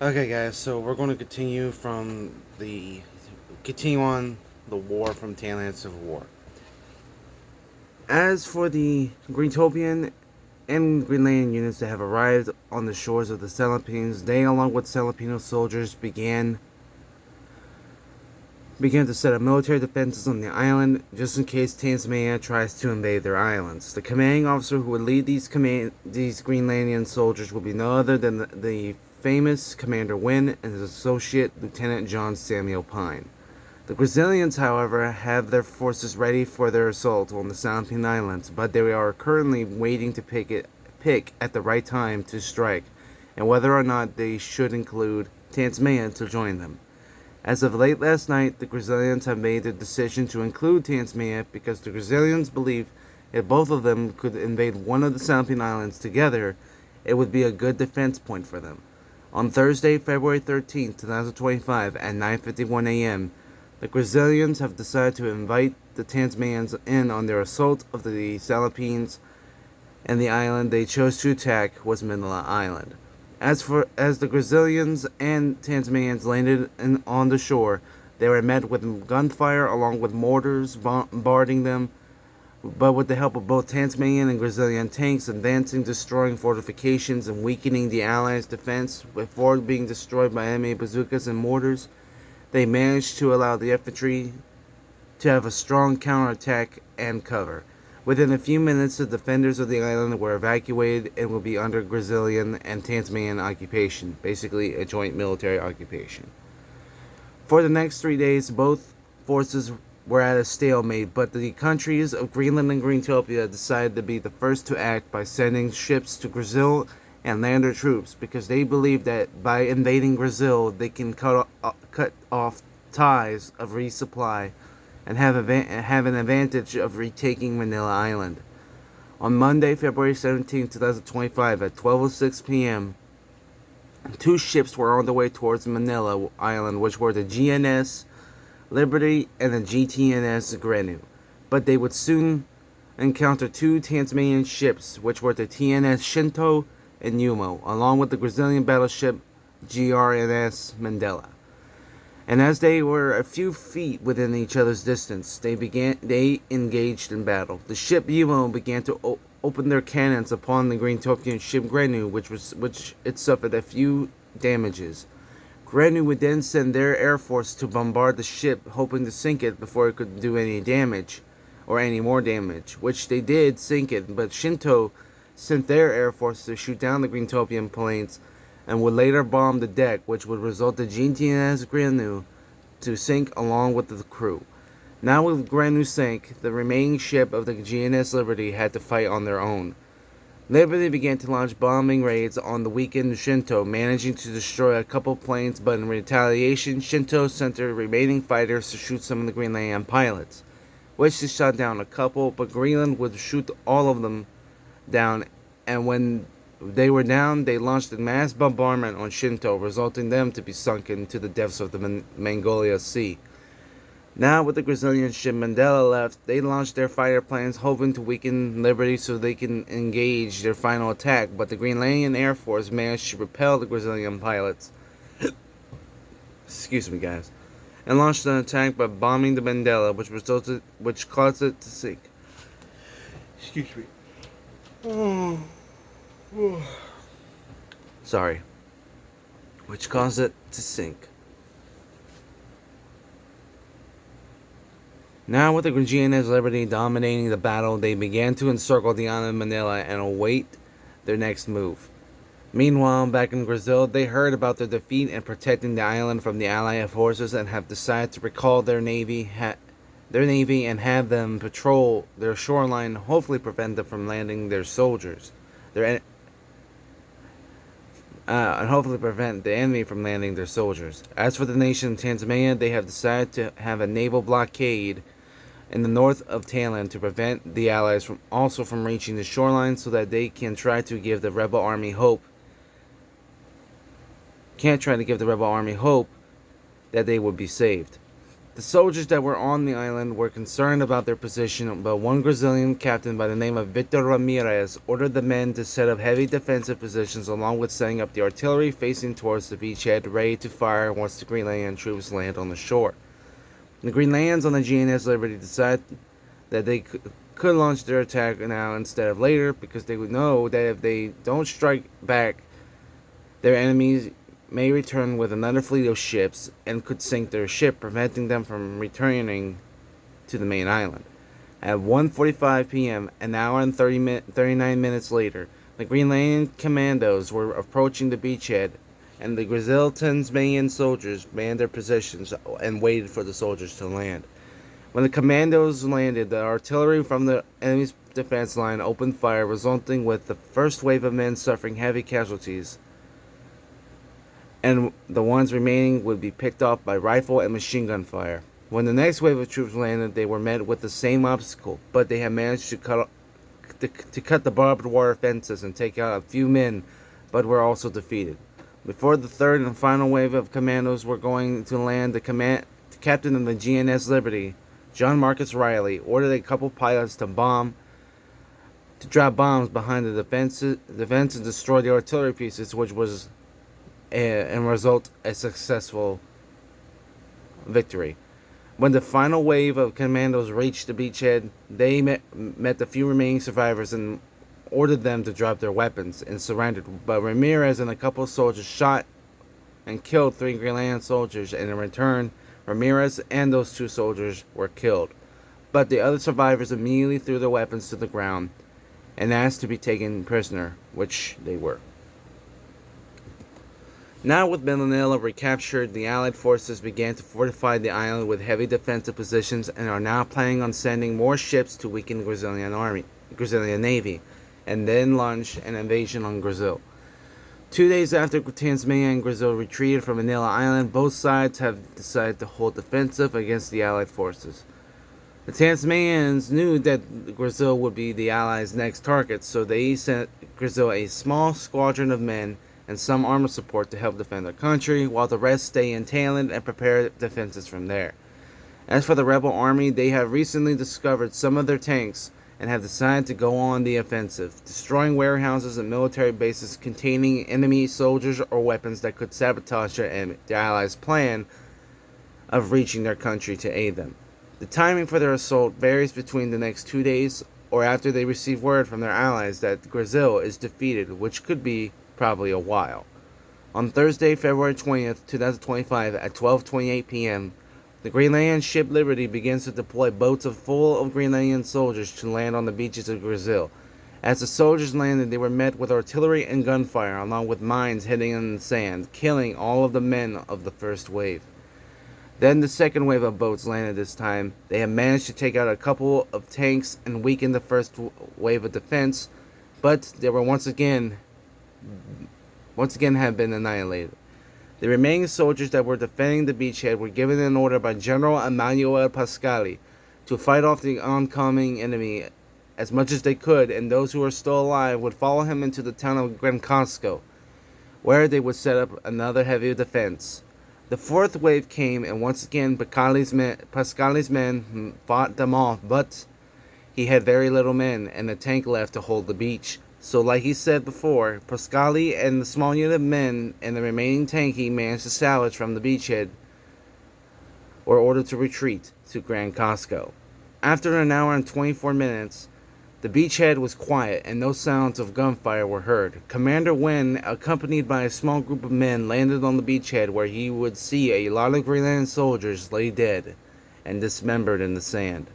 Okay, guys. So we're going to continue on the war from Tanland Civil War. As for the Greentopian and Greenlandian units that have arrived on the shores of the Philippines, they, along with Filipino soldiers, began to set up military defenses on the island just in case Tasmania tries to invade their islands. The commanding officer who would lead these Greenlandian soldiers will be no other than the famous Commander Wynne and his associate Lieutenant John Samuel Pine. The Brazilians, however, have their forces ready for their assault on the Philippine Islands, but they are currently waiting to pick at the right time to strike, and whether or not they should include Tasmania to join them. As of late last night, the Brazilians have made the decision to include Tasmania because the Brazilians believe if both of them could invade one of the Philippine Islands together, it would be a good defense point for them. On Thursday, February 13, 2025, at 9:51 a.m., the Brazilians have decided to invite the Tasmanians in on their assault of the Philippines, and the island they chose to attack was Manila Island. As the Brazilians and Tasmanians landed on the shore, they were met with gunfire along with mortars bombarding them, but with the help of both Tasmanian and Brazilian tanks advancing, destroying fortifications and weakening the Allies' defense, before being destroyed by enemy bazookas and mortars, they managed to allow the infantry to have a strong counterattack and cover. Within a few minutes, the defenders of the island were evacuated and will be under Brazilian and Tasmanian occupation, basically a joint military occupation. For the next 3 days, both forces were at a stalemate, but the countries of Greenland and Greentopia decided to be the first to act by sending ships to Brazil and land their troops, because they believe that by invading Brazil, they can cut off ties of resupply and have an advantage of retaking Manila Island. On Monday, February 17, 2025, at 12:06 p.m., two ships were on their way towards Manila Island, which were the GNS Liberty and the GTNS Grenu. But they would soon encounter two Tasmanian ships, which were the TNS Shinto and Yumo, along with the Brazilian battleship GRNS Mandela. And as they were a few feet within each other's distance, they engaged in battle. The ship Yumo began to open their cannons upon the Greentopian ship Grenu, which it suffered a few damages. Grenu would then send their air force to bombard the ship, hoping to sink it before it could do any damage, or any more damage, which they did sink it, but Shinto sent their air force to shoot down the Greentopian planes, and would later bomb the deck, which would result in GTNS Grenu to sink along with the crew. Now with Grenu sank, the remaining ship of the GNS Liberty had to fight on their own. Liberty began to launch bombing raids on the weakened Shinto, managing to destroy a couple planes, but in retaliation, Shinto sent their remaining fighters to shoot some of the Greenlandian pilots, which they shot down a couple, but Greenland would shoot all of them down, and when they were down, they launched a mass bombardment on Shinto, resulting them to be sunken to the depths of the Mongolia Sea. Now, with the Brazilian ship Mandela left, they launched their fighter planes, hoping to weaken Liberty so they can engage their final attack, but the Greenlandian Air Force managed to repel the Brazilian pilots. Excuse me, guys. And launched an attack by bombing the Mandela, which caused it to sink. Excuse me. Sorry. Which caused it to sink. Now, with the GNS Liberty dominating the battle, they began to encircle the island of Manila and await their next move. Meanwhile, back in Brazil, they heard about their defeat in protecting the island from the Allied forces and have decided to recall their navy and have them patrol their shoreline, hopefully prevent them from landing their soldiers. And hopefully prevent the enemy from landing their soldiers. As for the nation of Tasmania, they have decided to have a naval blockade in the north of Tanlandian to prevent the Allies from reaching the shoreline, so that they can try to give the rebel army hope. That they would be saved. The soldiers that were on the island were concerned about their position, but one Brazilian captain by the name of Victor Ramirez ordered the men to set up heavy defensive positions along with setting up the artillery facing towards the beachhead, ready to fire once the Greenlandian troops land on the shore. The Greenlandians on the GNS Liberty decided that they could launch their attack now instead of later, because they would know that if they don't strike back, their enemies may return with another fleet of ships and could sink their ship, preventing them from returning to the main island. At 1:45 p.m., an hour and 39 minutes later, the Greenlandian commandos were approaching the beachhead, and the Tasmanian soldiers manned their positions and waited for the soldiers to land. When the commandos landed, the artillery from the enemy's defense line opened fire, resulting with the first wave of men suffering heavy casualties, and the ones remaining would be picked off by rifle and machine gun fire. When the next wave of troops landed, they were met with the same obstacle, but they had managed to cut the barbed wire fences and take out a few men, but were also defeated. Before the third and final wave of commandos were going to land, the captain of the GNS Liberty, John Marcus Riley, ordered a couple pilots to drop bombs behind the defense and destroy the artillery pieces, which was and result a successful victory. When the final wave of commandos reached the beachhead, they met the few remaining survivors and ordered them to drop their weapons and surrendered. But Ramirez and a couple of soldiers shot and killed 3 Greenlandian soldiers, and in return, Ramirez and those 2 soldiers were killed. But the other survivors immediately threw their weapons to the ground and asked to be taken prisoner, which they were. Now with Manila recaptured, the Allied forces began to fortify the island with heavy defensive positions and are now planning on sending more ships to weaken the Brazilian Navy, and then launch an invasion on Brazil. 2 days after Tasmania and Brazil retreated from Manila Island, both sides have decided to hold defensive against the Allied forces. The Tasmanians knew that Brazil would be the Allies' next target, so they sent Brazil a small squadron of men and some armor support to help defend their country, while the rest stay in Tanlandian and prepare defenses from there. As for the rebel army, they have recently discovered some of their tanks and have decided to go on the offensive, destroying warehouses and military bases containing enemy soldiers or weapons that could sabotage the Allies' plan of reaching their country to aid them. The timing for their assault varies between the next 2 days or after they receive word from their allies that Brazil is defeated, which could be probably a while. On Thursday, February 20th, 2025 at 12:28 p.m., the Greenlandian ship Liberty begins to deploy boats full of Greenlandian soldiers to land on the beaches of Brazil. As the soldiers landed, they were met with artillery and gunfire, along with mines hitting in the sand, killing all of the men of the first wave. Then the second wave of boats landed this time. They had managed to take out a couple of tanks and weaken the first wave of defense, but they were once again have been annihilated. The remaining soldiers that were defending the beachhead were given an order by General Emanuele Pascali to fight off the oncoming enemy as much as they could, and those who were still alive would follow him into the town of Gran Casco, where they would set up another heavy defense. The fourth wave came, and once again Pascali's men fought them off, but he had very little men and a tank left to hold the beach. So like he said before, Pascali and the small unit of men and the remaining tank he managed to salvage from the beachhead were ordered to retreat to Gran Casco. After an hour and 24 minutes, the beachhead was quiet and no sounds of gunfire were heard. Commander Wen, accompanied by a small group of men, landed on the beachhead where he would see a lot of Greenland soldiers lay dead and dismembered in the sand.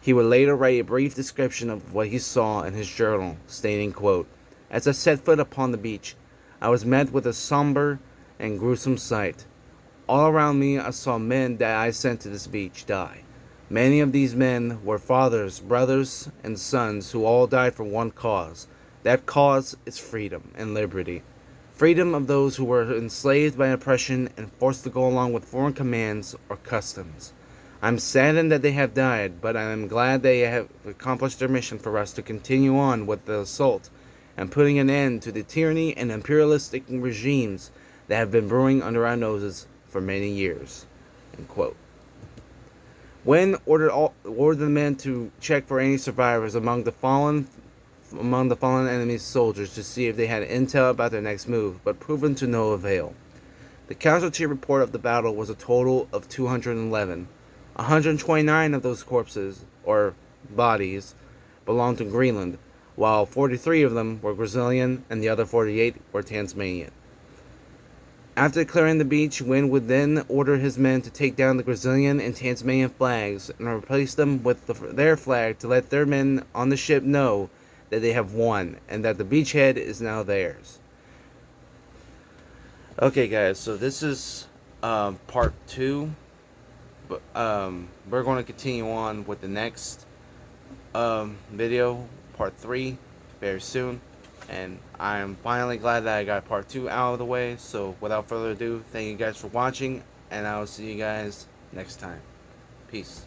He would later write a brief description of what he saw in his journal, stating, quote, "As I set foot upon the beach, I was met with a somber and gruesome sight. All around me I saw men that I sent to this beach die. Many of these men were fathers, brothers, and sons who all died for one cause. That cause is freedom and liberty. Freedom of those who were enslaved by oppression and forced to go along with foreign commands or customs. I'm saddened that they have died, but I am glad they have accomplished their mission for us to continue on with the assault and putting an end to the tyranny and imperialistic regimes that have been brewing under our noses for many years." End quote. Wynne ordered the men to check for any survivors among the fallen enemy soldiers to see if they had intel about their next move, but proven to no avail. The casualty report of the battle was a total of 211. 129 of those corpses, or bodies, belonged to Greenland, while 43 of them were Brazilian and the other 48 were Tasmanian. After clearing the beach, Wynne would then order his men to take down the Brazilian and Tasmanian flags and replace them with their flag to let their men on the ship know that they have won and that the beachhead is now theirs. Okay, guys, so this is part 2. But we're going to continue on with the next video, part 3, very soon. And I'm finally glad that I got part 2 out of the way. So without further ado, thank you guys for watching, and I will see you guys next time. Peace.